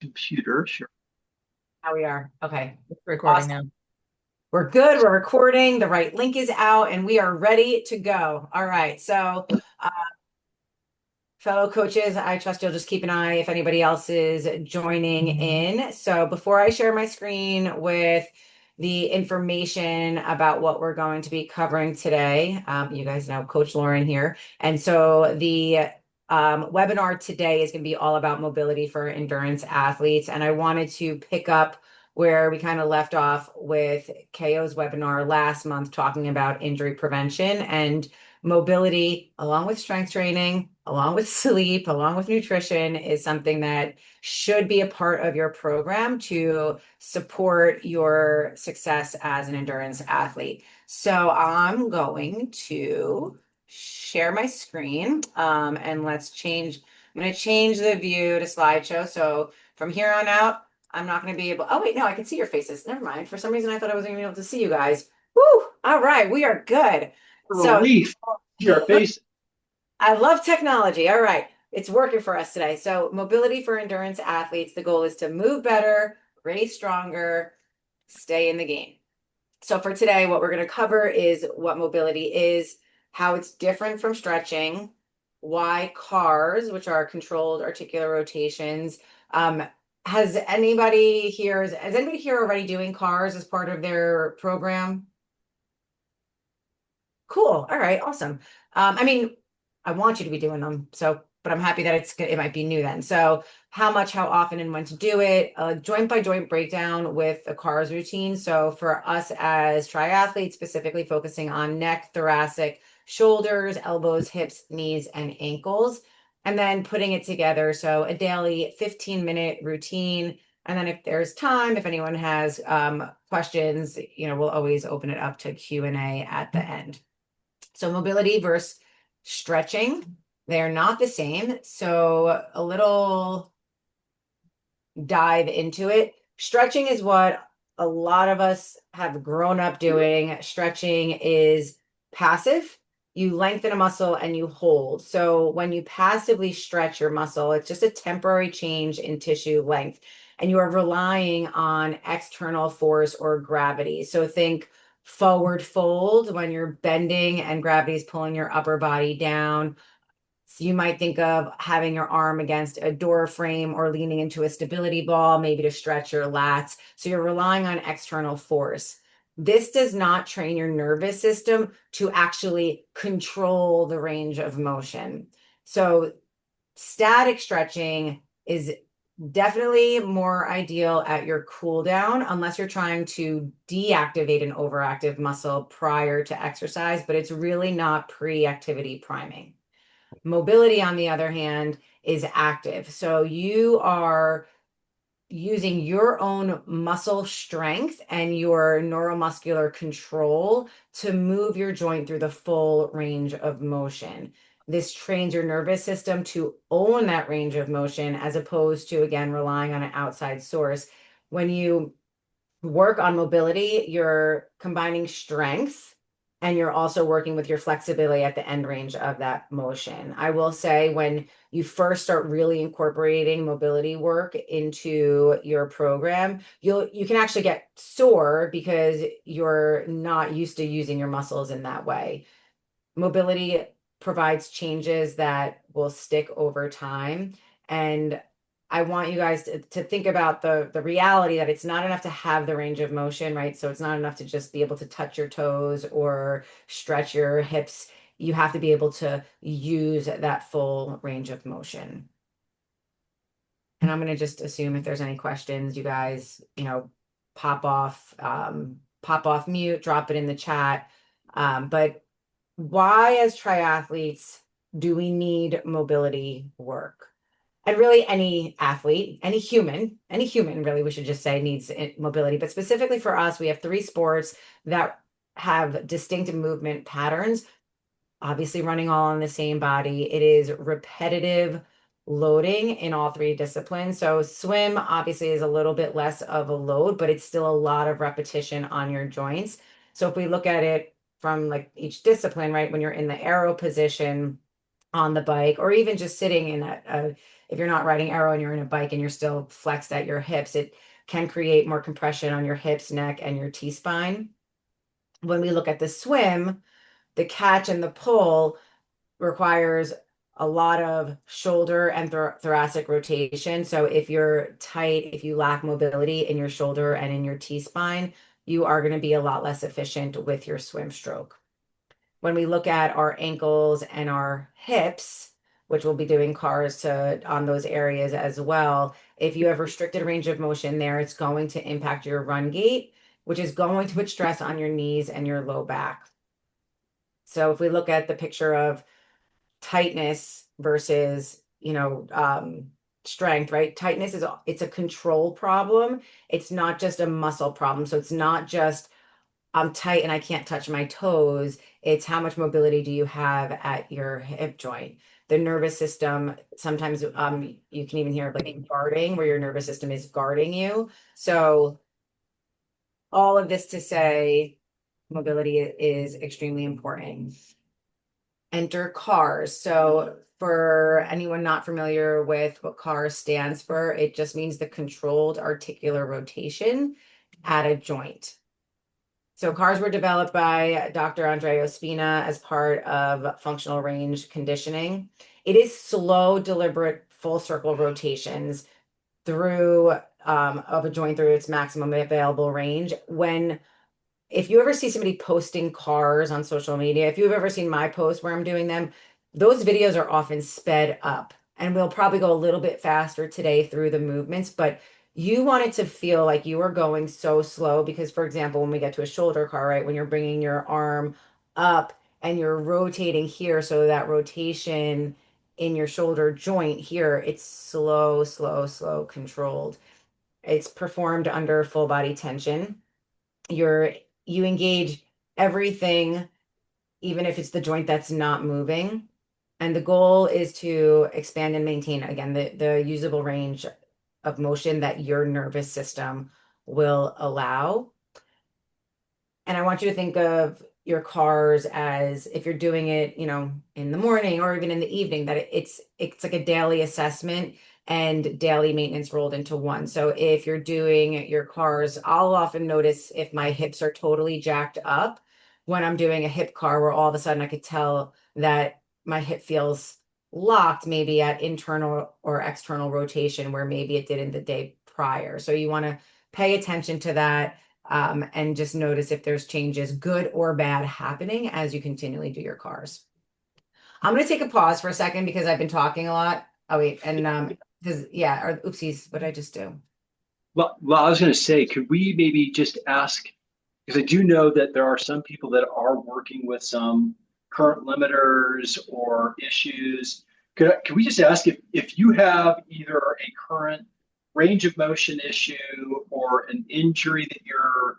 Computer, sure. How we are. Okay, recording Awesome. now. We're good. We're recording. The right link is out, and we are ready to go. All right. So, uh, fellow coaches, I trust you'll just keep an eye if anybody else is joining in. So, before I share my screen with the information about what we're going to be covering today, you guys know Coach Lauren here. And so, the webinar today is going to be all about mobility for endurance athletes. And I wanted to pick up where we kind of left off with KO's webinar last month, talking about injury prevention and mobility, along with strength training, along with sleep, along with nutrition, is something that should be a part of your program to support your success as an endurance athlete. So I'm going to share my screen, and let's change. I'm going to change the view to slideshow. So from here on out, I'm not going to be able. Oh, wait, no, I can see your faces. Never mind. For some reason, I thought I wasn't going to be able to see you guys. Woo! All right, we are good. So Relief. Your face. I love technology. All right. It's working for us today. So, mobility for endurance athletes, the goal is to move better, race stronger, stay in the game. So, for today, what we're going to cover is what mobility is, how it's different from stretching, why CARs, which are controlled articular rotations, um, has anybody here already doing CARs as part of their program? Cool. All right. Awesome. I mean, I want you to be doing them. So, but I'm happy that it might be new then. So, how much, how often, and when to do it? A joint by joint breakdown with a CARS routine. So, for us as triathletes, specifically focusing on neck, thoracic, shoulders, elbows, hips, knees, and ankles, and then putting it together. So, a daily 15-minute routine. And then if there's time, if anyone has questions, we'll always open it up to Q&A at the end. So mobility versus stretching, they're not the same. So a little dive into it. Stretching is what a lot of us have grown up doing. Stretching is passive. You lengthen a muscle and you hold. So when you passively stretch your muscle, it's just a temporary change in tissue length, and you are relying on external force or gravity. So think forward fold when you're bending and gravity is pulling your upper body down. So you might think of having your arm against a door frame or leaning into a stability ball, maybe to stretch your lats. So you're relying on external force. This does not train your nervous system to actually control the range of motion. So static stretching is definitely more ideal at your cool down, unless you're trying to deactivate an overactive muscle prior to exercise, but it's really not pre-activity priming. Mobility, on the other hand, is active. So you are using your own muscle strength and your neuromuscular control to move your joint through the full range of motion. This trains your nervous system to own that range of motion as opposed to, again, relying on an outside source. When you work on mobility, you're combining strength and you're also working with your flexibility at the end range of that motion. I will say when you first start really incorporating mobility work into your program, you can actually get sore because you're not used to using your muscles in that way. Mobility provides changes that will stick over time. And I want you guys to think about the reality that it's not enough to have the range of motion, right? So it's not enough to just be able to touch your toes or stretch your hips. You have to be able to use that full range of motion. And I'm going to just assume if there's any questions, you guys, pop off mute, drop it in the chat. But why, as triathletes, do we need mobility work? And really, any athlete, any human, really, we should just say needs mobility. But specifically for us, we have three sports that have distinct movement patterns, obviously running all on the same body. It is repetitive loading in all three disciplines. So swim obviously is a little bit less of a load, but it's still a lot of repetition on your joints. So if we look at it from like each discipline, right, when you're in the arrow position, on the bike, or even just sitting in if you're not riding aero and you're in a bike and you're still flexed at your hips, it can create more compression on your hips, neck, and your T-spine. When we look at the swim, the catch and the pull requires a lot of shoulder and thoracic rotation. So if you're tight, if you lack mobility in your shoulder and in your T-spine, you are going to be a lot less efficient with your swim stroke. When we look at our ankles and our hips, which we'll be doing cars to on those areas as well, if you have restricted range of motion there, it's going to impact your run gait, which is going to put stress on your knees and your low back. So if we look at the picture of tightness versus, strength, right? Tightness it's a control problem. It's not just a muscle problem. So it's not just I'm tight and I can't touch my toes. It's how much mobility do you have at your hip joint? The nervous system, sometimes you can even hear like guarding, where your nervous system is guarding you. So all of this to say, mobility is extremely important. Enter CARS. So for anyone not familiar with what CARS stands for, it just means the controlled articular rotation at a joint. So CARS were developed by Dr. Andrea Ospina as part of functional range conditioning. It is slow, deliberate, full circle rotations through of a joint through its maximum available range. If you ever see somebody posting cars on social media, if you've ever seen my posts where I'm doing them, those videos are often sped up. And we'll probably go a little bit faster today through the movements, but you want it to feel like you are going so slow because, for example, when we get to a shoulder car, right, when you're bringing your arm up and you're rotating here, so that rotation in your shoulder joint here, it's slow, slow, slow, controlled. It's performed under full body tension. You engage everything, even if it's the joint that's not moving. And the goal is to expand and maintain, again, the usable range of motion that your nervous system will allow. And I want you to think of your cars as if you're doing it, in the morning or even in the evening, that it's like a daily assessment and daily maintenance rolled into one. So if you're doing your cars, I'll often notice if my hips are totally jacked up when I'm doing a hip car, where all of a sudden I could tell that my hip feels locked, maybe at internal or external rotation, where maybe it did in the day prior. So you want to pay attention to that, and just notice if there's changes, good or bad, happening as you continually do your cars. I'm going to take a pause for a second because I've been talking a lot. Oh, wait. And or oopsies, what did I just do? Well, I was going to say, could we maybe just ask, because I do know that there are some people that are working with some current limiters or issues. Could we just ask if you have either a current range of motion issue or an injury that you're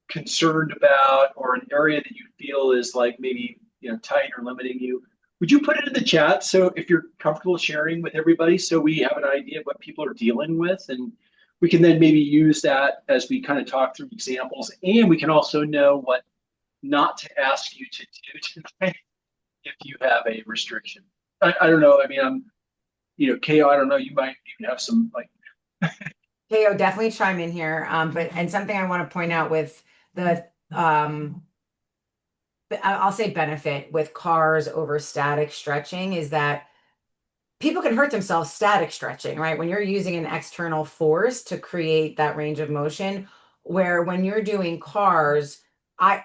concerned about or an area that you feel is like maybe tight or limiting you, would you put it in the chat so if you're comfortable sharing with everybody so we have an idea of what people are dealing with, and we can then maybe use that as we kind of talk through examples, and we can also know what not to ask you to do tonight if you have a restriction. I don't know. I mean, KO, I don't know. You might even have some like. KO, definitely chime in here. And something I want to point out with the I'll say benefit with cars over static stretching is that people can hurt themselves static stretching, right? When you're using an external force to create that range of motion, where when you're doing cars, I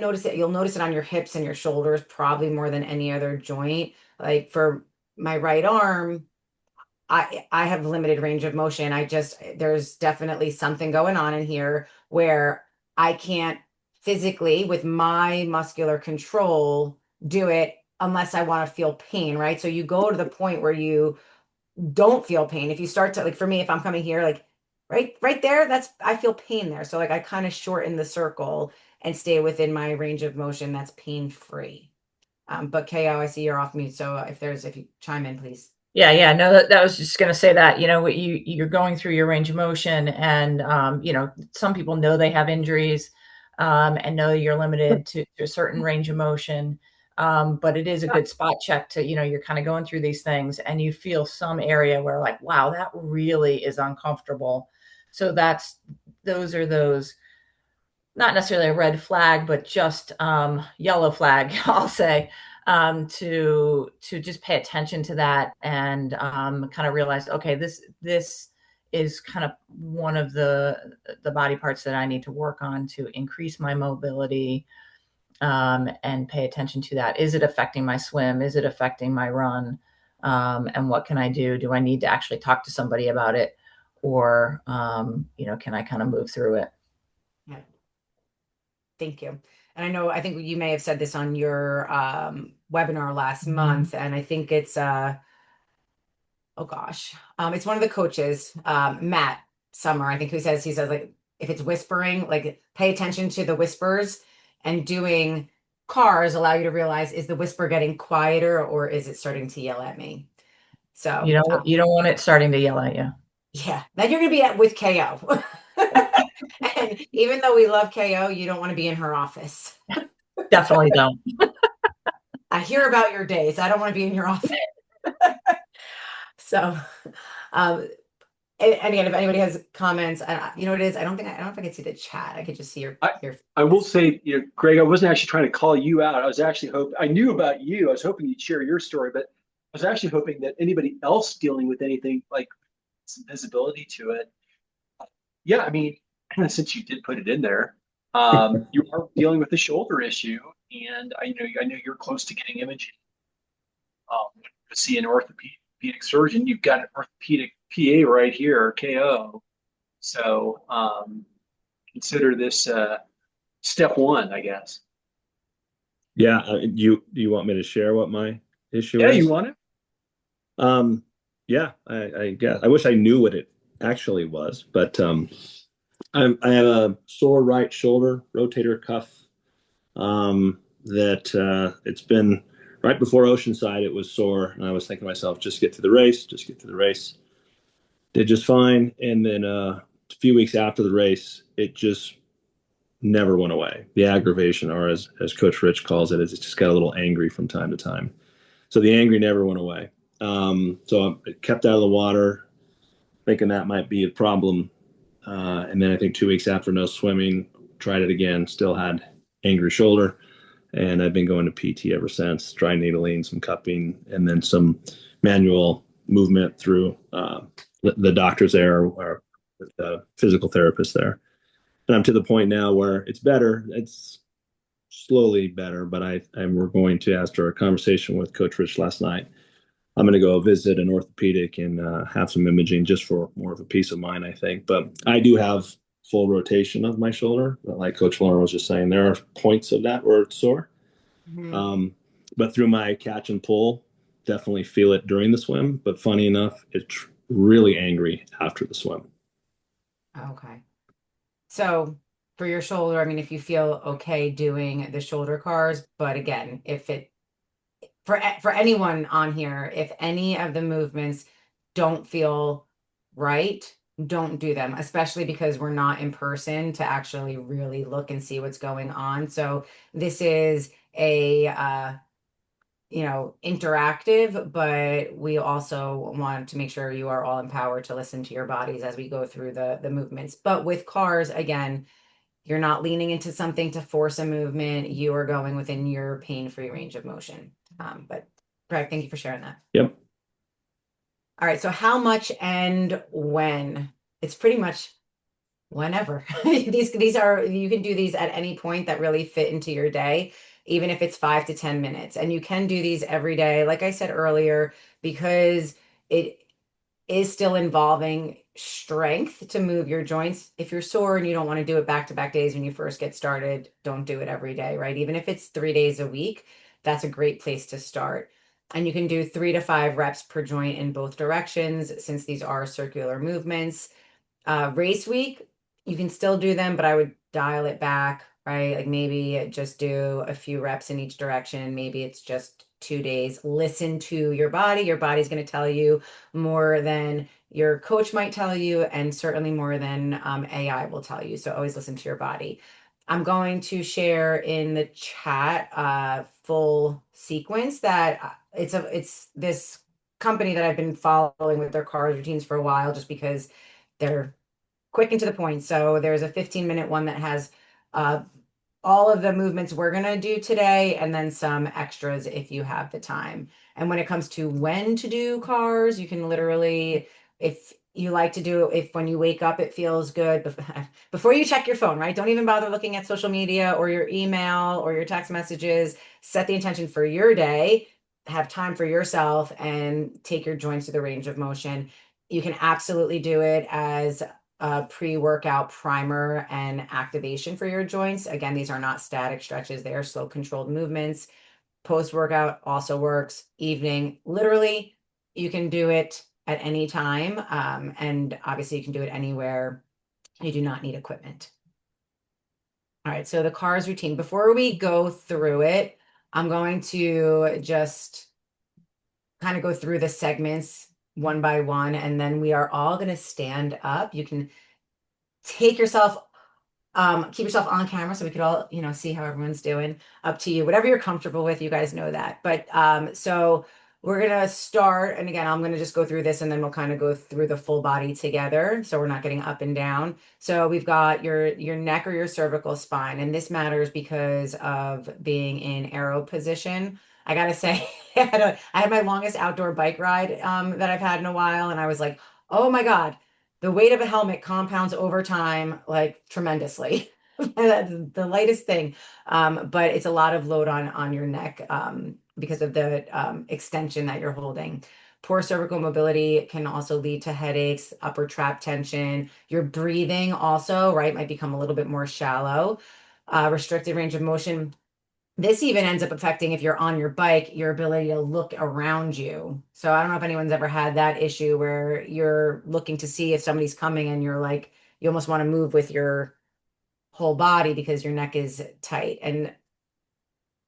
notice it, you'll notice it on your hips and your shoulders probably more than any other joint. Like for my right arm, I have limited range of motion. There's definitely something going on in here where I can't physically, with my muscular control, do it unless I want to feel pain, right? So you go to the point where you don't feel pain. If you start to, like, for me, if I'm coming here, like right there, I feel pain there. So like I kind of shorten the circle and stay within my range of motion that's pain free. But KO, I see you're off mute. So if you chime in, please. Yeah. No, that was just going to say that, you're going through your range of motion and, some people know they have injuries, and know you're limited to a certain range of motion. But it is a good spot check to, you're kind of going through these things and you feel some area where like, wow, that really is uncomfortable. So those are those, not necessarily a red flag, but just yellow flag, I'll say, to just pay attention to that and kind of realize, okay, this is kind of one of the body parts that I need to work on to increase my mobility, and pay attention to that. Is it affecting my swim? Is it affecting my run? And what can I do? Do I need to actually talk to somebody about it? Or, can I kind of move through it? Yeah. Thank you. And I think you may have said this on your webinar last month, and I think it's oh gosh, it's one of the coaches, Matt Summer, I think, who says, like, if it's whispering, like, pay attention to the whispers, and doing cars allow you to realize, is the whisper getting quieter or is it starting to yell at me? So You don't want it starting to yell at you. yeah, then you're gonna be with KO. And even though we love KO, you don't want to be in her office. Definitely don't. I hear about your days. I don't want to be in your office. So, and again, if anybody has comments, you know what it is? I don't know if I can see the chat. I could just see your. I will say, Greg, I wasn't actually trying to call you out. I was actually I knew about you. I was hoping you'd share your story, but I was actually hoping that anybody else dealing with anything like some visibility to it. Yeah, I mean, since you did put it in there, you are dealing with a shoulder issue, and I know you're close to getting imaging. To see an orthopedic surgeon, you've got an orthopedic PA right here, KO. So consider this step one, I guess. Yeah, you want me to share what my issue Yeah, is? you want it? Yeah, I guess I wish I knew what it actually was, but I have a sore right shoulder rotator cuff. That it's been right before Oceanside. It was sore, and I was thinking to myself, just get to the race, just get to the race. Did just fine, and then a few weeks after the race, it just never went away. The aggravation, or as Coach Rich calls it, is it just got a little angry from time to time. So the angry never went away. So I kept out of the water, thinking that might be a problem. And then I think 2 weeks after no swimming, tried it again, still had angry shoulder. And I've been going to PT ever since, dry needling, some cupping, and then some manual movement through the doctors there or the physical therapist there. And I'm to the point now where it's better. It's slowly better, but we're going to, after a conversation with Coach Rich last night, I'm going to go visit an orthopedic and have some imaging just for more of a peace of mind, I think. But I do have full rotation of my shoulder. But like Coach Lauren was just saying, there are points of that where it's sore. Mm-hmm. But through my catch and pull, definitely feel it during the swim. But funny enough, it's really angry after the swim. Okay. So for your shoulder, I mean, if you feel okay doing the shoulder cars, but again, for anyone on here, if any of the movements don't feel right, don't do them, especially because we're not in person to actually really look and see what's going on. So this is a interactive, but we also want to make sure you are all empowered to listen to your bodies as we go through the movements. But with cars, again, you're not leaning into something to force a movement. You are going within your pain-free range of motion. But Greg, thank you for sharing that. Yep. All right. So how much and when? It's pretty much whenever. These are, you can do these at any point that really fit into your day, even if it's 5 to 10 minutes. And you can do these every day, like I said earlier, because it is still involving strength to move your joints. If you're sore and you don't want to do it back-to-back days when you first get started, don't do it every day, right? Even if it's 3 days a week, that's a great place to start. And you can do 3 to 5 reps per joint in both directions, since these are circular movements. Race week, you can still do them, but I would dial it back, right? Like maybe just do a few reps in each direction. Maybe it's just 2 days. Listen to your body. Your body's going to tell you more than your coach might tell you, and certainly more than AI will tell you. So always listen to your body. I'm going to share in the chat full sequence that it's this company that I've been following with their cars routines for a while, just because they're quick and to the point. So there's a 15-minute one that has uh, all of the movements we're going to do today, and then some extras if you have the time. And when it comes to when to do cars, you can literally, if you like to do, if when you wake up it feels good, before you check your phone, right? Don't even bother looking at social media or your email or your text messages. Set the intention for your day, have time for yourself, and take your joints to the range of motion. You can absolutely do it as a pre-workout primer and activation for your joints. Again, these are not static stretches. They are slow controlled movements. Post-workout also works. Evening, literally, you can do it at any time. And obviously you can do it anywhere. You do not need equipment. All right, so the cars routine. Before we go through it, I'm going to just kind of go through the segments one by one, and then we are all going to stand up. You can take yourself, keep yourself on camera so we could all, see how everyone's doing. Up to you, whatever you're comfortable with, you guys know that. But so we're gonna start, and again, I'm gonna just go through this and then we'll kind of go through the full body together, so we're not getting up and down. So we've got your neck or your cervical spine, and this matters because of being in arrow position. I gotta say, I had my longest outdoor bike ride that I've had in a while, and I was like, oh my God, the weight of a helmet compounds over time, like tremendously. The lightest thing, but it's a lot of load on your neck because of the extension that you're holding. Poor cervical mobility can also lead to headaches, upper trap tension. Your breathing also, right, might become a little bit more shallow. Restricted range of motion. This even ends up affecting, if you're on your bike, your ability to look around you. So I don't know if anyone's ever had that issue where you're looking to see if somebody's coming and you're like, you almost want to move with your whole body because your neck is tight. And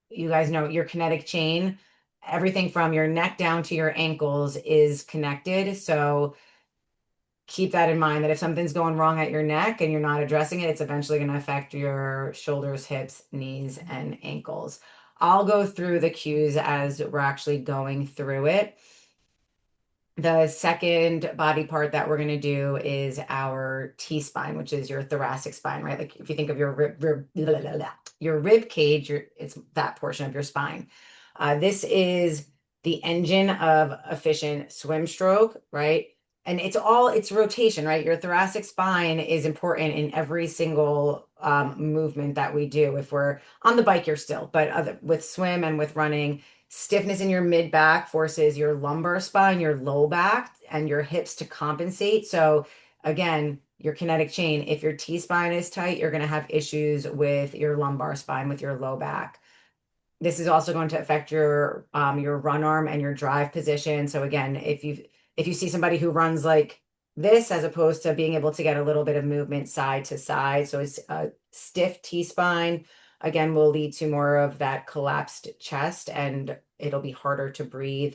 you guys know your kinetic chain, everything from your neck down to your ankles is connected. So keep that in mind, that if something's going wrong at your neck and you're not addressing it, it's eventually going to affect your shoulders, hips, knees, and ankles. I'll go through the cues as we're actually going through it. The second body part that we're going to do is our T-spine, which is your thoracic spine, right? Like if you think of your rib cage, it's that portion of your spine. This is the engine of efficient swim stroke, right? And it's rotation, right? Your thoracic spine is important in every single movement that we do. If we're on the bike, you're still, but with swim and with running, stiffness in your mid back forces your lumbar spine, your low back, and your hips to compensate. So again, your kinetic chain, if your T-spine is tight, you're going to have issues with your lumbar spine, with your low back. This is also going to affect your run arm and your drive position. So again, if you see somebody who runs like this, as opposed to being able to get a little bit of movement side to side, so it's a stiff T-spine, again, will lead to more of that collapsed chest, and it'll be harder to breathe.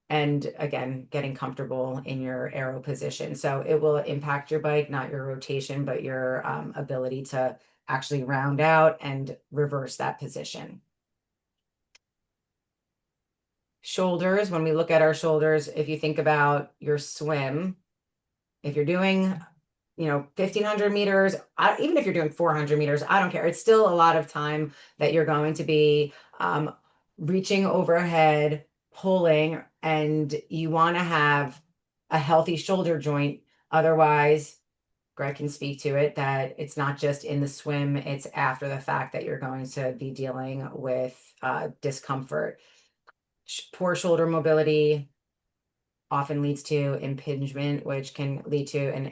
And again, getting comfortable in your arrow position. So it will impact your bike, not your rotation, but your ability to actually round out and reverse that position. Shoulders, when we look at our shoulders, if you think about your swim, if you're doing 1,500 meters, even if you're doing 400 meters, I don't care. It's still a lot of time that you're going to be reaching overhead, pulling, and you want to have a healthy shoulder joint. Otherwise, Greg can speak to it, that it's not just in the swim, it's after the fact that you're going to be dealing with discomfort. Poor shoulder mobility often leads to impingement, which can lead to an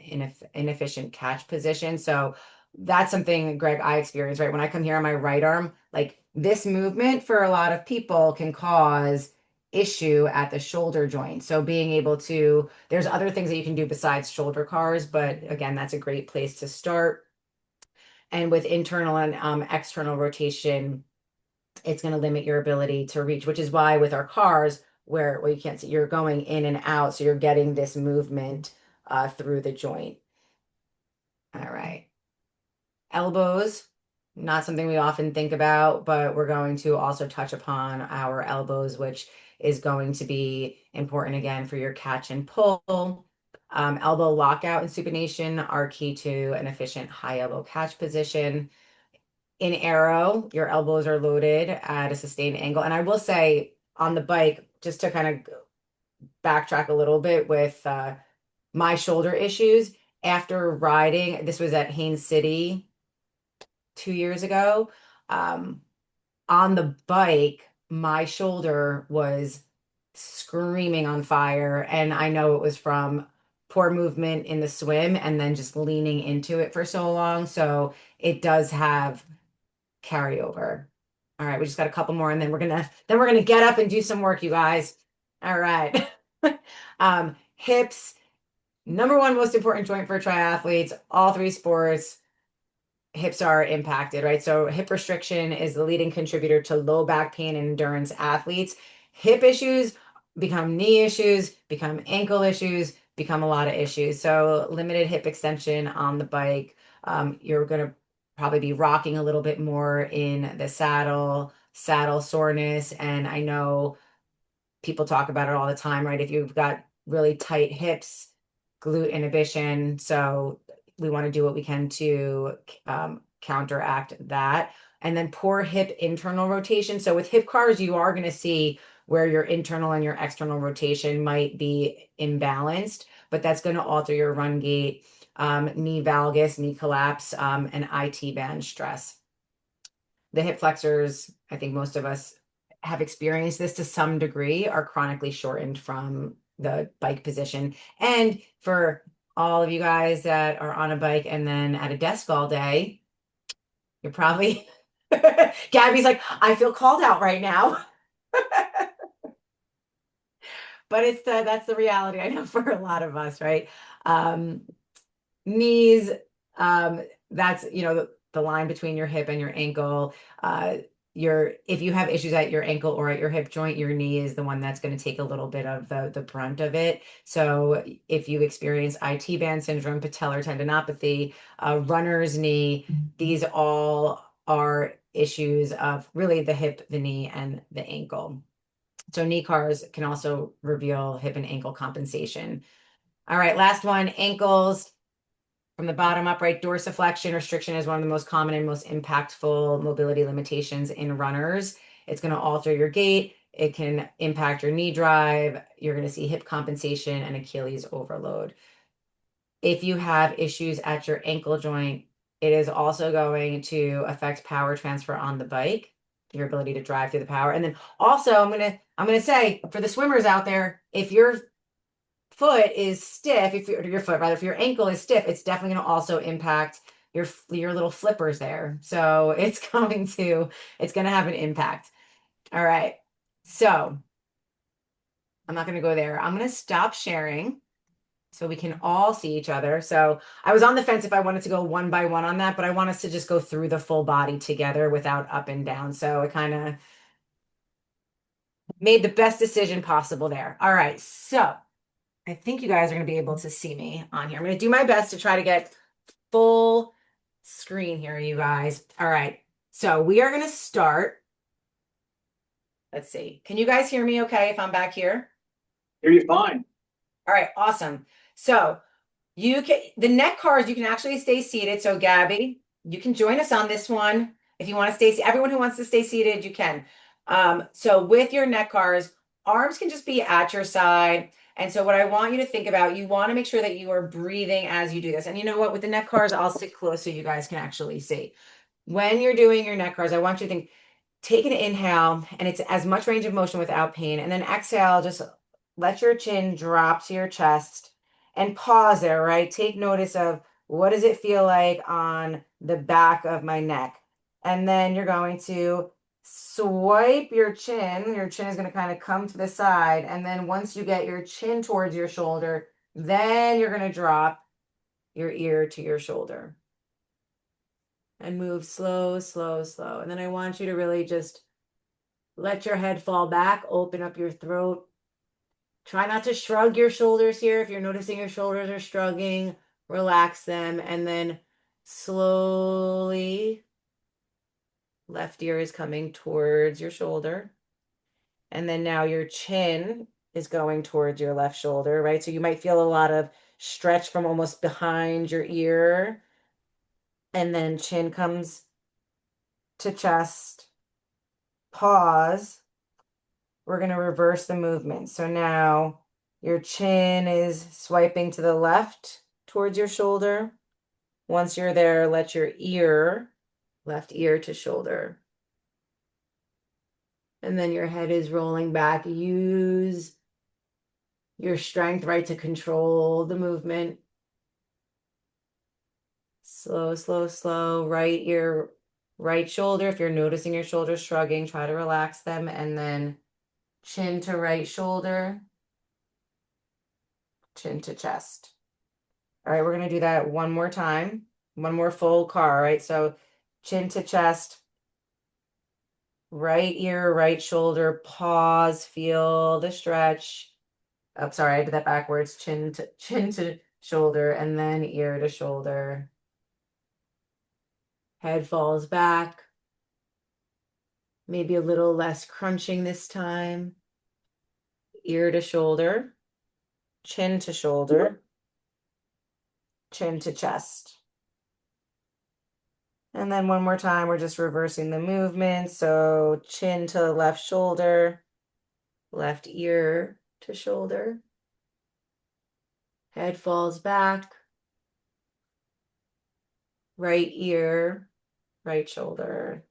inefficient catch position. So that's something, Greg, I experience, right? When I come here on my right arm, like this movement for a lot of people can cause issue at the shoulder joint. So being able to, there's other things that you can do besides shoulder cars, but again, that's a great place to start. And with internal and external rotation, it's going to limit your ability to reach, which is why with our cars, where you can't see, you're going in and out, so you're getting this movement through the joint. All right. Elbows. Not something we often think about, but we're going to also touch upon our elbows, which is going to be important again for your catch and pull. Elbow lockout and supination are key to an efficient high elbow catch position. In arrow, your elbows are loaded at a sustained angle. And I will say on the bike, just to kind of backtrack a little bit with my shoulder issues after riding, this was at Haines City 2 years ago. On the bike, my shoulder was screaming on fire. And I know it was from poor movement in the swim and then just leaning into it for so long. So it does have carryover. All right, we just got a couple more and then we're gonna get up and do some work, you guys. All right. Hips, number one most important joint for triathletes, all three sports. Hips are impacted, right? So hip restriction is the leading contributor to low back pain in endurance athletes. Hip issues become knee issues, become ankle issues, become a lot of issues. So limited hip extension on the bike. You're going to probably be rocking a little bit more in the saddle soreness. And I know people talk about it all the time, right? If you've got really tight hips, glute inhibition. So we want to do what we can to counteract that. And then poor hip internal rotation. So with hip cars, you are going to see where your internal and your external rotation might be imbalanced, but that's going to alter your run gait, knee valgus, knee collapse, and IT band stress. The hip flexors, I think most of us have experienced this to some degree, are chronically shortened from the bike position. And for all of you guys that are on a bike and then at a desk all day, you're probably Gabby's like, I feel called out right now. But that's the reality, I know, for a lot of us, right? Knees, that's the line between your hip and your ankle. If you have issues at your ankle or at your hip joint, your knee is the one that's going to take a little bit of the brunt of it. So if you experience IT band syndrome, patellar tendinopathy, runner's knee, these all are issues of really the hip, the knee, and the ankle. So knee cars can also reveal hip and ankle compensation. All right, last one, ankles. From the bottom up, right, dorsiflexion restriction is one of the most common and most impactful mobility limitations in runners. It's going to alter your gait. It can impact your knee drive. You're going to see hip compensation and Achilles overload. If you have issues at your ankle joint, it is also going to affect power transfer on the bike, your ability to drive through the power. And then also I'm gonna say for the swimmers out there, if your foot is stiff, if your ankle is stiff, it's definitely going to also impact your little flippers there. So it's going to have an impact. All right. So I'm not going to go there. I'm going to stop sharing so we can all see each other. So I was on the fence if I wanted to go one by one on that, but I want us to just go through the full body together without up and down. So I kind of made the best decision possible there. All right. So I think you guys are going to be able to see me on here. I'm going to do my best to try to get full screen here, you guys. All right. So we are going to start. Let's see. Can you guys hear me okay if I'm back here? Hear you fine. All right. Awesome. So the neck cars, you can actually stay seated. So Gabby, you can join us on this one. If you want to stay, everyone who wants to stay seated, you can. So with your neck cars, arms can just be at your side. And so what I want you to think about, you want to make sure that you are breathing as you do this. And you know what, with the neck cars, I'll sit close so you guys can actually see. When you're doing your neck cars, I want you to think, take an inhale, and it's as much range of motion without pain. And then exhale, just let your chin drop to your chest and pause there, right? Take notice of what does it feel like on the back of my neck. And then you're going to swipe your chin. Your chin is going to kind of come to the side. And then once you get your chin towards your shoulder, then you're going to drop your ear to your shoulder. And move slow, slow, slow. And then I want you to really just let your head fall back, open up your throat. Try not to shrug your shoulders here. If you're noticing your shoulders are shrugging, relax them. And then slowly Left ear is coming towards your shoulder. And then now your chin is going towards your left shoulder, right? So you might feel a lot of stretch from almost behind your ear. And then chin comes to chest. Pause. We're going to reverse the movement. So now your chin is swiping to the left towards your shoulder. Once you're there, let your ear, left ear to shoulder. And then your head is rolling back. Use your strength, right, to control the movement. Slow, slow, slow. Right ear, right shoulder. If you're noticing your shoulders shrugging, try to relax them. And then chin to right shoulder, chin to chest. All right, we're going to do that one more time. One more full car, right? So chin to chest, right ear, right shoulder, pause, feel the stretch. Oh, sorry, I did that backwards. Chin to shoulder, and then ear to shoulder. Head falls back. Maybe a little less crunching this time. Ear to shoulder, chin to shoulder, chin to chest. And then one more time, we're just reversing the movement. So chin to the left shoulder, left ear to shoulder. Head falls back. Right ear, right shoulder,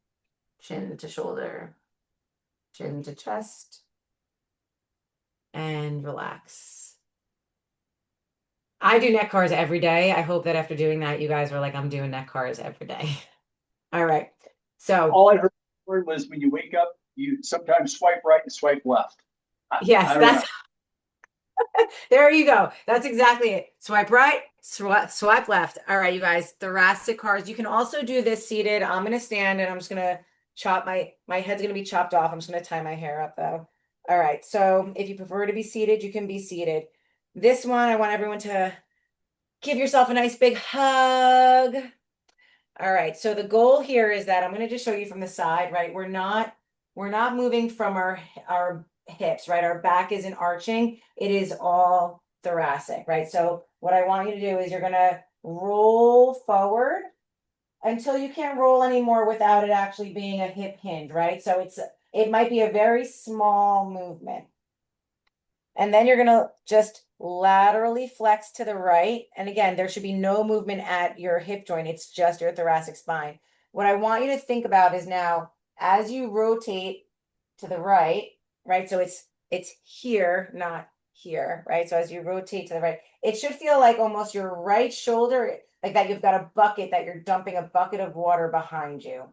chin to shoulder, chin to chest. And relax. I do neck cars every day. I hope that after doing that, you guys are like, I'm doing neck cars every day. All right. So All I heard was when you wake up, you sometimes swipe right and swipe left. yes, I don't that's know. there you go. That's exactly it. Swipe right, swipe left. All right, you guys, thoracic cars. You can also do this seated. I'm gonna stand and I'm just gonna chop my head's gonna be chopped off. I'm just gonna tie my hair up though. All right, so if you prefer to be seated, you can be seated. This one, I want everyone to give yourself a nice big hug. All right, so the goal here is that I'm going to just show you from the side, right? We're not moving from our hips, right? Our back isn't arching. It is all thoracic, right? So what I want you to do is you're going to roll forward until you can't roll anymore without it actually being a hip hinge, right? So it might be a very small movement. And then you're going to just laterally flex to the right. And again, there should be no movement at your hip joint. It's just your thoracic spine. What I want you to think about is now, as you rotate to the right, right? So it's here, not here, right? So as you rotate to the right, it should feel like almost your right shoulder, like that you've got a bucket, that you're dumping a bucket of water behind you.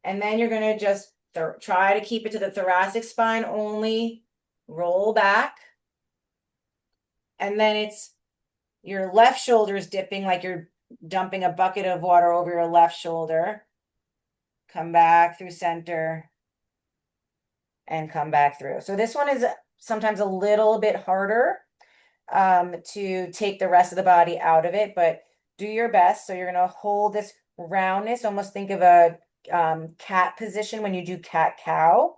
And then you're going to just try to keep it to the thoracic spine only, roll back. And then it's your left shoulder is dipping like you're dumping a bucket of water over your left shoulder. Come back through center and come back through. So this one is sometimes a little bit harder to take the rest of the body out of it, but do your best. So you're going to hold this roundness, almost think of a cat position when you do cat-cow.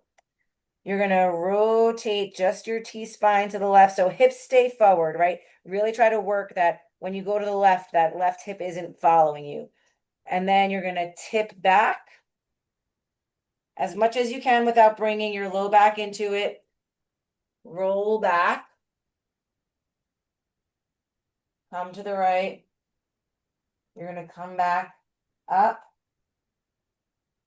You're going to rotate just your T-spine to the left. So hips stay forward, right? Really try to work that when you go to the left, that left hip isn't following you. And then you're going to tip back as much as you can without bringing your low back into it. Roll back. Come to the right. You're going to come back up.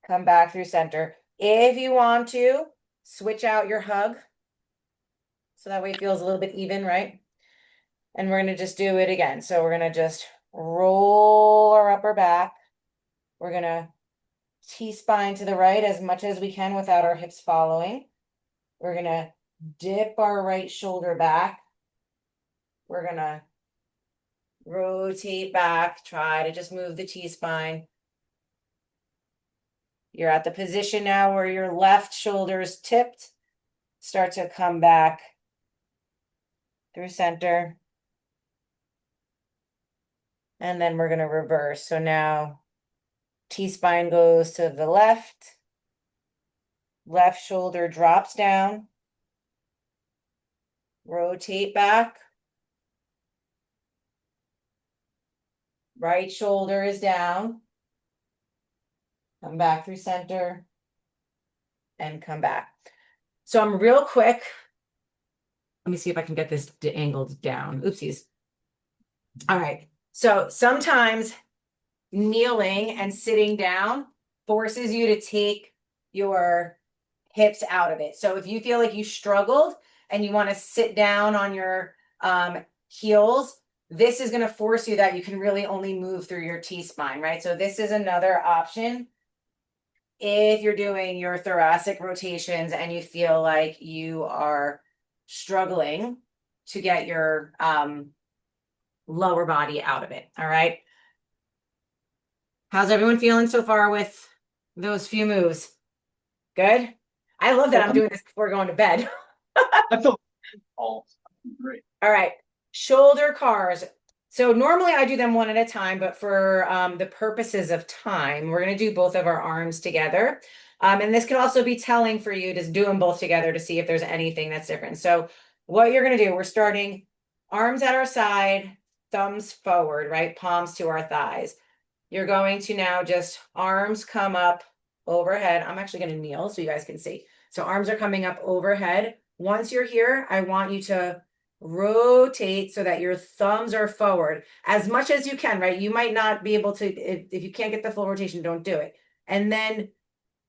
Come back through center. If you want to, switch out your hug. So that way it feels a little bit even, right? And we're going to just do it again. So we're going to just roll our upper back. We're going to T-spine to the right as much as we can without our hips following. We're going to dip our right shoulder back. We're going to rotate back. Try to just move the T-spine. You're at the position now where your left shoulder is tipped. Start to come back through center. And then we're going to reverse. So now T-spine goes to the left. Left shoulder drops down. Rotate back. Right shoulder is down. Come back through center. And come back. So I'm real quick. Let me see if I can get this angled down. Oopsies. All right. So sometimes kneeling and sitting down forces you to take your hips out of it. So if you feel like you struggled and you want to sit down on your heels, this is going to force you that you can really only move through your T-spine, right? So this is another option. If you're doing your thoracic rotations and you feel like you are struggling to get your lower body out of it. All right. How's everyone feeling so far with those few moves? Good. I love that I'm doing this before going to bed. I feel all great. All right. Shoulder cars. So normally I do them one at a time, but for the purposes of time, we're going to do both of our arms together. And this can also be telling for you to do them both together to see if there's anything that's different. So what you're going to do, we're starting arms at our side, thumbs forward, right? Palms to our thighs. You're going to now just arms come up overhead. I'm actually going to kneel so you guys can see. So arms are coming up overhead. Once you're here, I want you to rotate so that your thumbs are forward as much as you can, right? You might not be able to, if you can't get the full rotation, don't do it. And then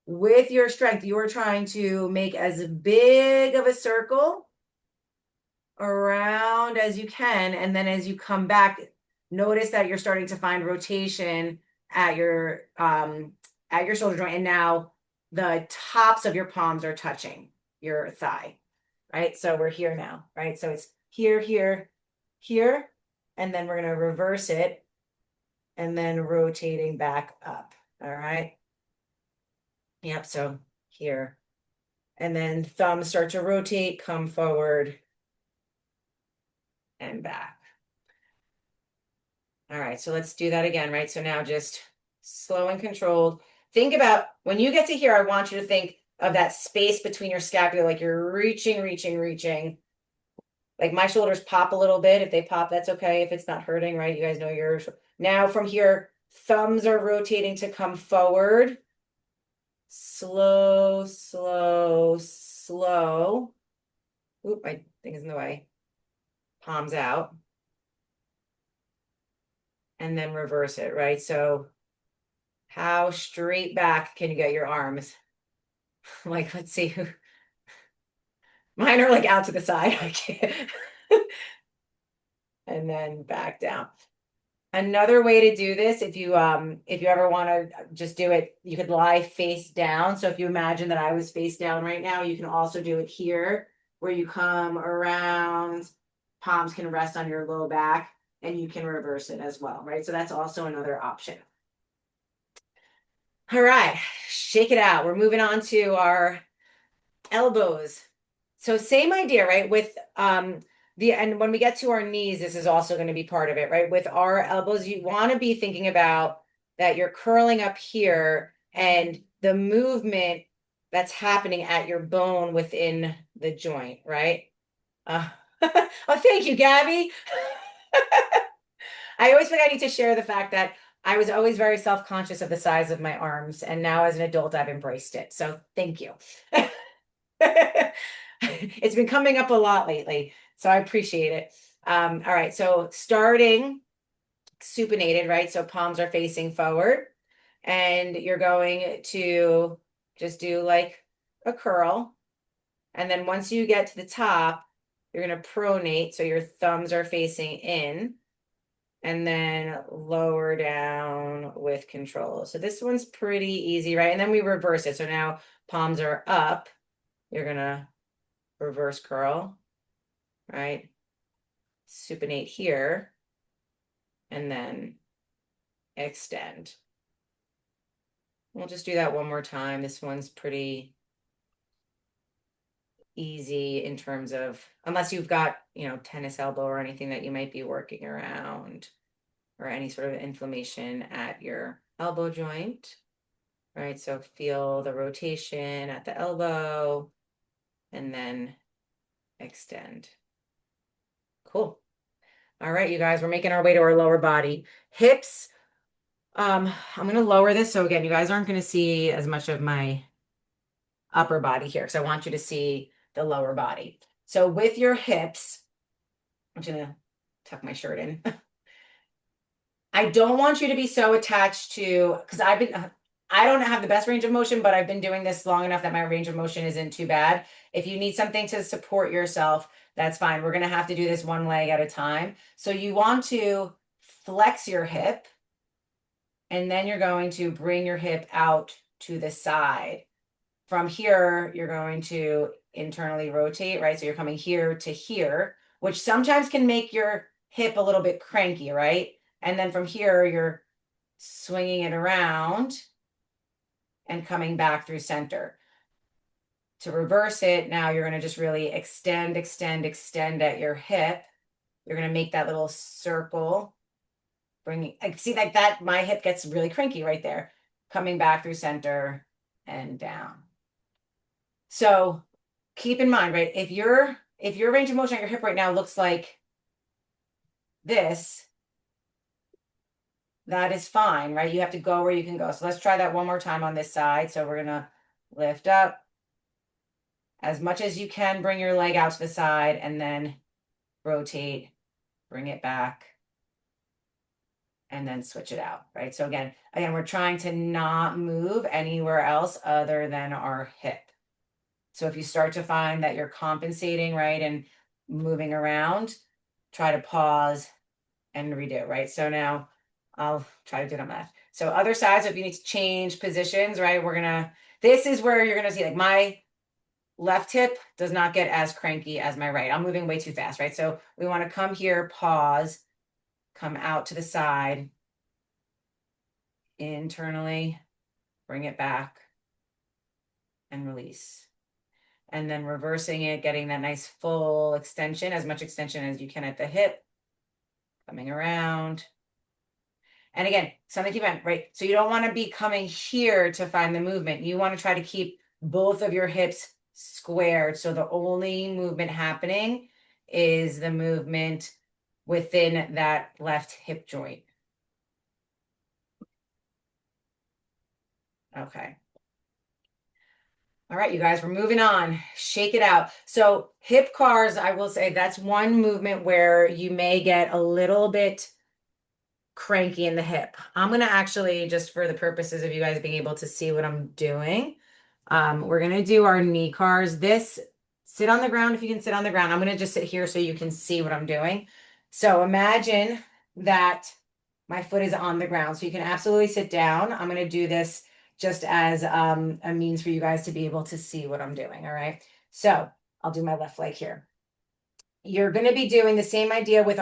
with your strength, you are trying to make as big of a circle around as you can. And then as you come back, notice that you're starting to find rotation at your shoulder joint. And now the tops of your palms are touching your thigh, right? So we're here now, right? So it's here, here, here, and then we're going to reverse it and then rotating back up. All right. Yep. So here, and then thumbs start to rotate, come forward and back. All right. So let's do that again, right? So now just slow and controlled. Think about when you get to here, I want you to think of that space between your scapula, like you're reaching, reaching, reaching. Like my shoulders pop a little bit. If they pop, that's okay. If it's not hurting, right? You guys know yours. Now from here, thumbs are rotating to come forward. Slow, slow, slow. Oop, my thing is in the way. Palms out. And then reverse it, right? So how straight back can you get your arms? Like, let's see. Mine are like out to the side. I can't. And then back down. Another way to do this, if you ever want to just do it, you could lie face down. So if you imagine that I was face down right now, you can also do it here where you come around, palms can rest on your low back, and you can reverse it as well, right? So that's also another option. All right, shake it out. We're moving on to our elbows. So same idea, right? With and when we get to our knees, this is also going to be part of it, right? With our elbows, you want to be thinking about that you're curling up here and the movement that's happening at your bone within the joint, right? Oh, thank you, Gabby. I always think I need to share the fact that I was always very self-conscious of the size of my arms, and now as an adult, I've embraced it. So thank you. It's been coming up a lot lately, so I appreciate it. All right, so starting supinated, right? So palms are facing forward, and you're going to just do like a curl. And then once you get to the top, you're going to pronate, so your thumbs are facing in, and then lower down with control. So this one's pretty easy, right? And then we reverse it. So now palms are up. You're going to reverse curl, right? Supinate here, and then extend. We'll just do that one more time. This one's pretty easy in terms of, unless you've got, tennis elbow or anything that you might be working around, or any sort of inflammation at your elbow joint. right? So feel the rotation at the elbow and then extend. Cool. All right, you guys, we're making our way to our lower body. Hips, I'm going to lower this. So again, you guys aren't going to see as much of my upper body here. So I want you to see the lower body. So with your hips, I'm just going to tuck my shirt in. I don't want you to be so attached to, because I don't have the best range of motion, but I've been doing this long enough that my range of motion isn't too bad. If you need something to support yourself, that's fine. We're going to have to do this one leg at a time. So you want to flex your hip, and then you're going to bring your hip out to the side. From here, you're going to internally rotate, right? So you're coming here to here, which sometimes can make your hip a little bit cranky, right? And then from here, you're swinging it around and coming back through center. To reverse it, now you're going to just really extend, extend, extend at your hip. You're going to make that little circle. See like that, my hip gets really cranky right there. Coming back through center and down. So keep in mind, right? If your range of motion at your hip right now looks like this, that is fine, right? You have to go where you can go. So let's try that one more time on this side. So we're going to lift up as much as you can, bring your leg out to the side and then rotate, bring it back, and then switch it out, right? So again, we're trying to not move anywhere else other than our hip. So if you start to find that you're compensating, right, and moving around, try to pause and redo, right? So now I'll try to do it on that. So other side, so if you need to change positions, right, this is where you're gonna see like my left hip does not get as cranky as my right. I'm moving way too fast, right? So we want to come here, pause, come out to the side, internally, bring it back, and release. And then reversing it, getting that nice full extension, as much extension as you can at the hip, coming around. And again, something to keep in mind, right? So you don't want to be coming here to find the movement. You want to try to keep both of your hips squared. So the only movement happening is the movement within that left hip joint. Okay. All right, you guys, we're moving on. Shake it out. So hip cars, I will say that's one movement where you may get a little bit cranky in the hip. I'm going to actually, just for the purposes of you guys being able to see what I'm doing, we're going to do our knee cars. Sit on the ground if you can sit on the ground. I'm going to just sit here so you can see what I'm doing. So imagine that my foot is on the ground. So you can absolutely sit down. I'm going to do this just as a means for you guys to be able to see what I'm doing. All right. So I'll do my left leg here. You're going to be doing the same idea with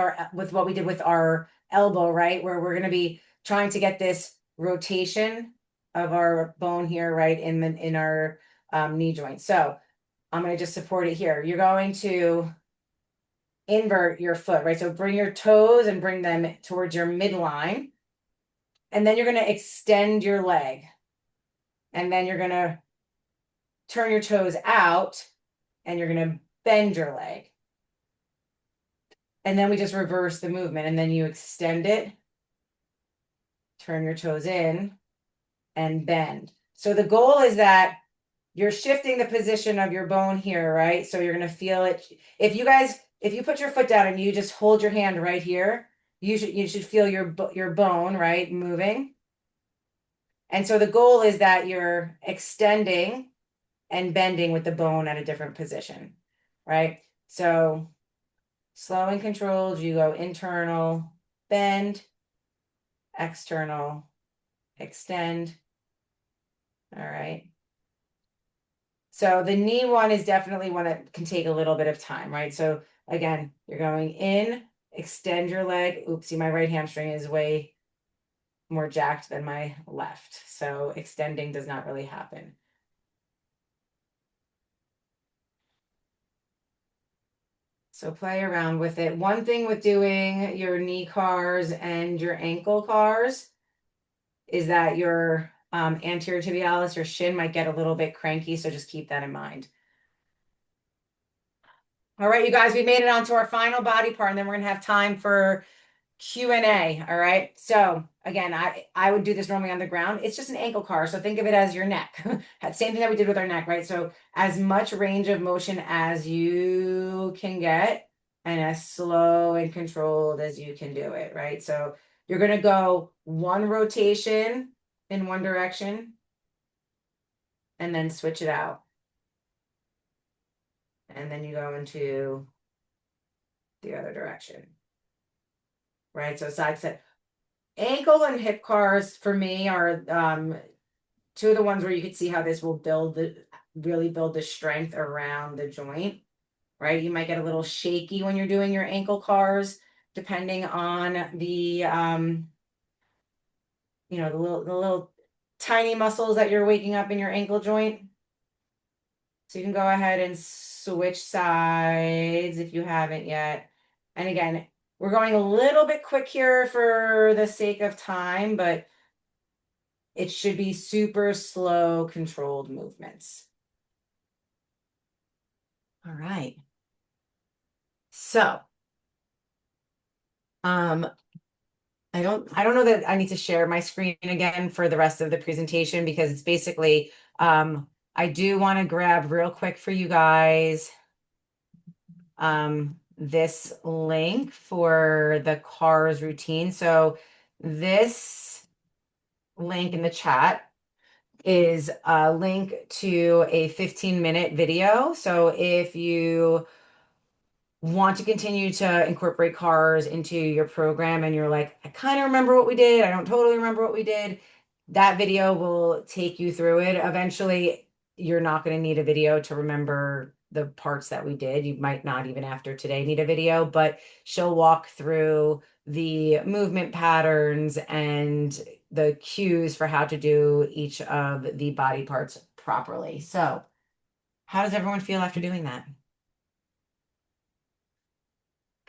what we did with our elbow, right? Where we're going to be trying to get this rotation of our bone here, right, in our knee joint. So I'm going to just support it here. You're going to invert your foot, right? So bring your toes and bring them towards your midline. And then you're going to extend your leg. And then you're going to turn your toes out and you're going to bend your leg. And then we just reverse the movement and then you extend it, turn your toes in and bend. So the goal is that you're shifting the position of your bone here, right? So you're going to feel it. If you put your foot down and you just hold your hand right here, you should feel your bone, right, moving. And so the goal is that you're extending and bending with the bone at a different position, right? So slow and controlled, you go internal, bend, external, extend. All right. So the knee one is definitely one that can take a little bit of time, right? So again, you're going in, extend your leg. Oopsie, my right hamstring is way more jacked than my left. So extending does not really happen. So play around with it. One thing with doing your knee cars and your ankle cars is that you're anterior tibialis, your shin might get a little bit cranky, so just keep that in mind. All right, you guys, we made it on to our final body part, and then we're gonna have time for Q&A. All right. So again, I would do this normally on the ground. It's just an ankle car. So think of it as your neck. Same thing that we did with our neck, right? So as much range of motion as you can get and as slow and controlled as you can do it, right? So you're going to go one rotation in one direction and then switch it out. And then you go into the other direction. Right? So side set. Ankle and hip cars for me are two of the ones where you can see how this will really build the strength around the joint, right? You might get a little shaky when you're doing your ankle cars, depending on the the little tiny muscles that you're waking up in your ankle joint. So you can go ahead and switch sides if you haven't yet. And again, we're going a little bit quick here for the sake of time, but it should be super slow, controlled movements. All right. So, I don't know that I need to share my screen again for the rest of the presentation because it's basically, I do want to grab real quick for you guys, this link for the CARS routine. So this link in the chat is a link to a 15-minute video. So if you want to continue to incorporate CARS into your program and you're like, I kind of remember what we did, I don't totally remember what we did, that video will take you through it. Eventually, you're not going to need a video to remember the parts that we did. You might not even after today need a video, but she'll walk through the movement patterns and the cues for how to do each of the body parts properly. So how does everyone feel after doing that?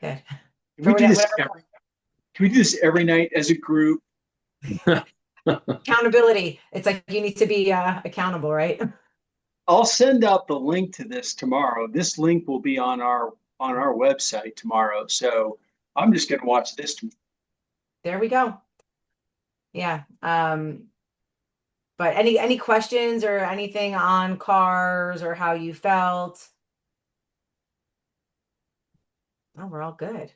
Good. Can we do this every night as a group? Accountability. It's like you need to be accountable, right? I'll send out the link to this tomorrow. This link will be on our website tomorrow. So I'm just going to watch this tomorrow. There we go. Yeah. But any questions or anything on CARS or how you felt? Oh, we're all good.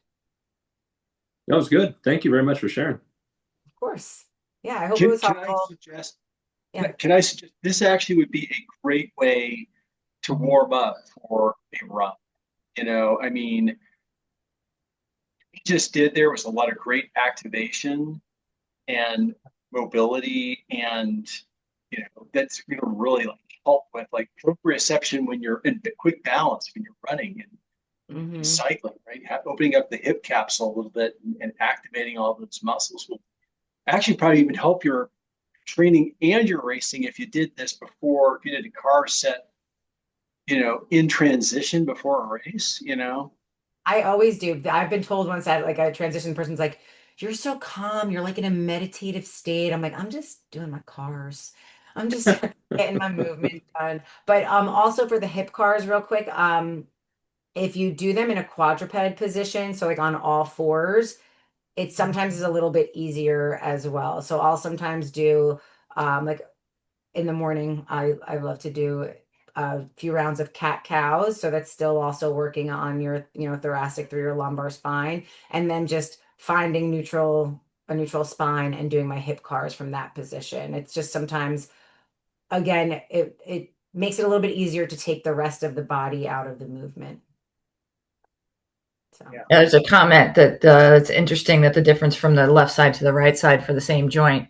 That was good. Thank you very much for sharing. Of course. Yeah, I hope it was helpful. Can I suggest this actually would be a great way to warm up for a run? I mean, we just did, there was a lot of great activation and mobility, and that's going to really help with proprioception when you're in quick balance when you're running and cycling, right? Opening up the hip capsule a little bit and activating all those muscles will actually probably even help your training and your racing if you did this before, if you did a car set, in transition before a race, I always do. I've been told once that a transition person's like, you're so calm, you're like in a meditative state. I'm like, I'm just doing my CARS. I'm just getting my movement done. But also for the hip CARS real quick, if you do them in a quadruped position, so on all fours, it sometimes is a little bit easier as well. So I'll sometimes do in the morning, I love to do a few rounds of cat cows. So that's still also working on your, thoracic through your lumbar spine, and then just finding a neutral spine and doing my hip CARS from that position. It's just sometimes, again, it makes it a little bit easier to take the rest of the body out of the movement. So. Yeah, there's a comment that it's interesting that the difference from the left side to the right side for the same joint.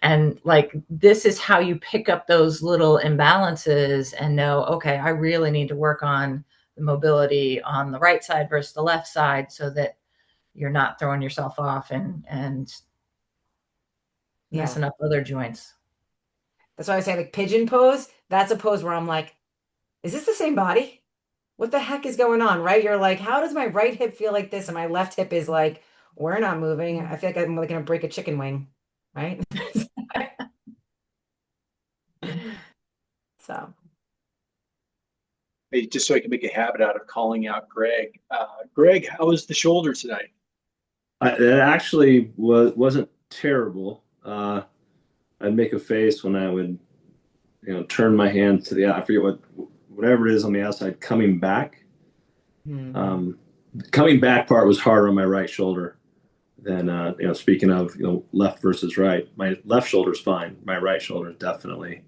And this is how you pick up those little imbalances and know, okay, I really need to work on the mobility on the right side versus the left side so that you're not throwing yourself off and messing up other joints. That's why I say pigeon pose. That's a pose where I'm like, is this the same body? What the heck is going on, right? You're like, how does my right hip feel like this? And my left hip is like, we're not moving. I feel like I'm going to break a chicken wing, right? just so I can make a habit out of calling out Greg. Greg, how was the shoulder tonight? It actually wasn't terrible. I'd make a face when I would, turn my hand to the, I forget whatever it is on the outside coming back. The coming back part was harder on my right shoulder than, speaking of, left versus right. My left shoulder's fine. My right shoulder definitely.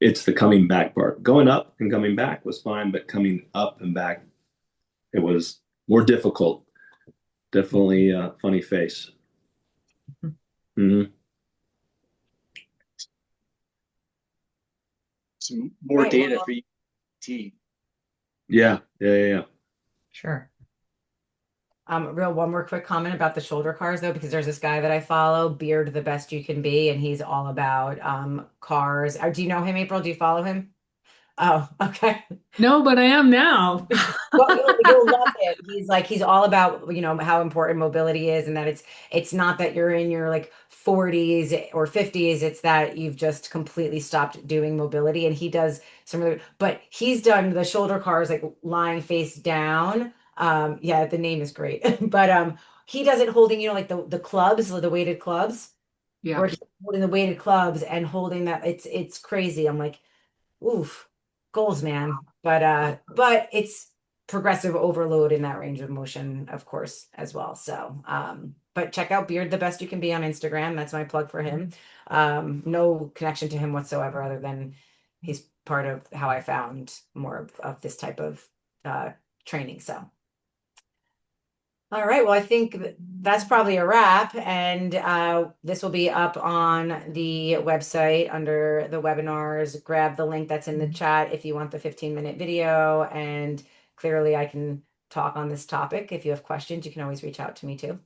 It's the coming back part. Going up and coming back was fine, but coming up and back, it was more difficult. Definitely a funny face. Mm-hmm. Some more data for you. Yeah. Sure. One more quick comment about the shoulder cars though, because there's this guy that I follow, Beard the Best You Can Be, and he's all about cars. Do you know him, April? Do you follow him? Oh, okay. No, but I am now. Well, you'll love it. He's all about, how important mobility is, and that it's not that you're in your like 40s or 50s, it's that you've just completely stopped doing mobility. And he does but he's done the shoulder cars like lying face down. Yeah, the name is great. But he does it holding, like the clubs, the weighted clubs. Yeah. Or he's holding the weighted clubs and holding that. It's crazy. I'm like, oof, goals, man. But it's progressive overload in that range of motion, of course, as well. So but check out Beard the Best You Can Be on Instagram. That's my plug for him. No connection to him whatsoever, other than he's part of how I found more of this type of training. So all right, well, I think that's probably a wrap, and this will be up on the website under the webinars. Grab the link that's in the chat if you want the 15-minute video, and clearly I can talk on this topic. If you have questions, you can always reach out to me too.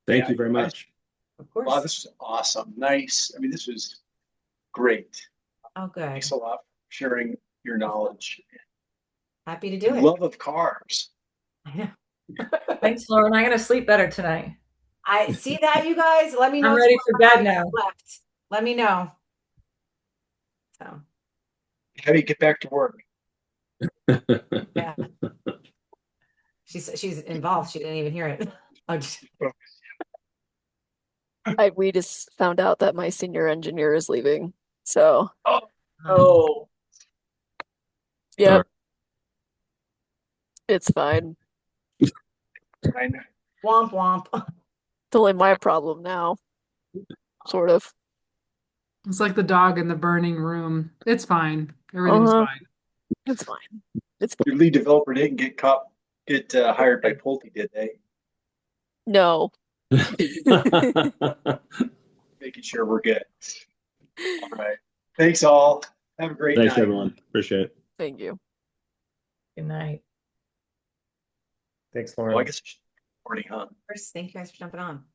Thank you very much. Of course. Wow, this was awesome. Nice. I mean, this was great. Oh, good. Thanks a lot for sharing your knowledge. Happy to do it. Love of cars. Thanks, Lauren. I'm going to sleep better tonight. I see that, you guys. Let me know. I'm ready for bed now. Left. Let me know. So. How do you get back to work? Yeah. She's involved. She didn't even hear it. We just found out that my senior engineer is leaving. So. Oh. Yeah. Sorry. It's fine. I know. Womp womp. It's only my problem now. Sort of. It's like the dog in the burning room. It's fine. Everything's fine. It's fine. Your lead developer didn't get hired by Pulte, did they? No. Making sure we're good. All right. Thanks all. Have a great night. Thanks, everyone. Appreciate it. Thank you. Good night. Thanks, Lauren. Well, I guess I should be recording, huh? First, thank you guys for jumping on.